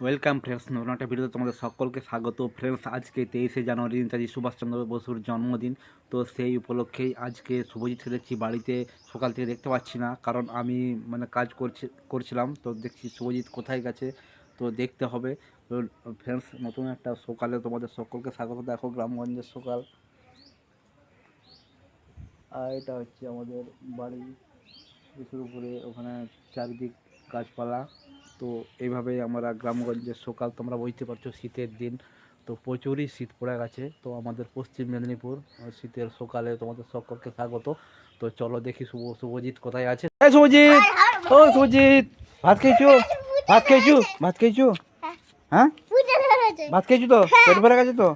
Welcome friends, নতুন একটা ভিডিওতে তোমাদের সকলকে স্বাগত। ফ্রেন্ডস, আজকে 23 জানুয়ারি নেতাজি সুভাষচন্দ্র বসুর জন্মদিন। তো সেই উপলক্ষেই আজকে শুভজিৎকে দেখছি বাড়িতে সকাল থেকে দেখতে পাচ্ছি না, কারণ আমি কাজ করছিলাম। তো দেখছি শুভজিৎ কোথায় গেছে, তো দেখতে হবে। তো ফ্রেন্ডস, নতুন একটা সকালে তোমাদের সকলকে স্বাগত। দেখো গ্রামগঞ্জের সকাল, আর এটা হচ্ছে আমাদের বাড়ি শুরু করে ওখানে চারিদিক গাছপালা। তো এইভাবেই আমরা গ্রামগঞ্জের সকাল, তোমরা বুঝতে পারছো শীতের দিন, তো প্রচুরই শীত পড়ে গেছে। তো আমাদের পশ্চিম মেদিনীপুর শীতের সকালে তোমাদের সকলকে স্বাগত। তো চলো দেখি শুভজিৎ কোথায় আছে। এই শুভজিৎ, ও শুভজিৎ, ভাত খেয়েছো? ভাত খেয়েছো? ভাত খেয়েছো? হ্যাঁ, ভাত খেয়েছো তো? পেট ভরে গেছে তো?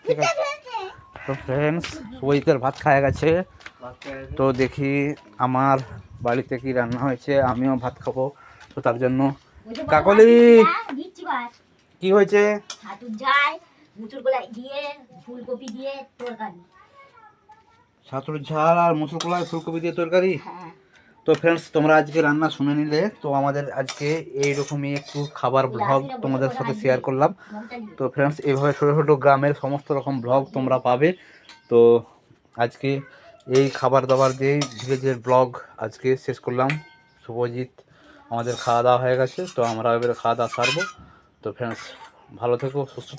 ঠিক আছে। তো ফ্রেন্ডস, শুভজিতের ভাত খাওয়া গেছে। তো দেখি আমার বাড়িতে কি রান্না হয়েছে, আমিও ভাত খাবো। তো তার জন্য কাকলি, কি হয়েছে? ছাতুর ঝাল আর মুসুর কলাই ফুলকপি দিয়ে তরকারি। তো ফ্রেন্ডস, তোমরা আজকে রান্না শুনে নিলে। তো আমাদের আজকে এইরকমই একটু খাবার ব্লগ তোমাদের সাথে শেয়ার করলাম। তো ফ্রেন্ডস, এইভাবে ছোটো ছোটো গ্রামের সমস্ত রকম ব্লগ তোমরা পাবে। তো আজকে এই খাবার দাবার দিয়েই ভিলেজের ব্লগ আজকে শেষ করলাম। শুভজিৎ, আমাদের খাওয়া দাওয়া হয়ে গেছে, তো আমরা এবারে খাওয়া দাওয়া সারবো। তো ফ্রেন্ডস, ভালো থেকো, সুস্থ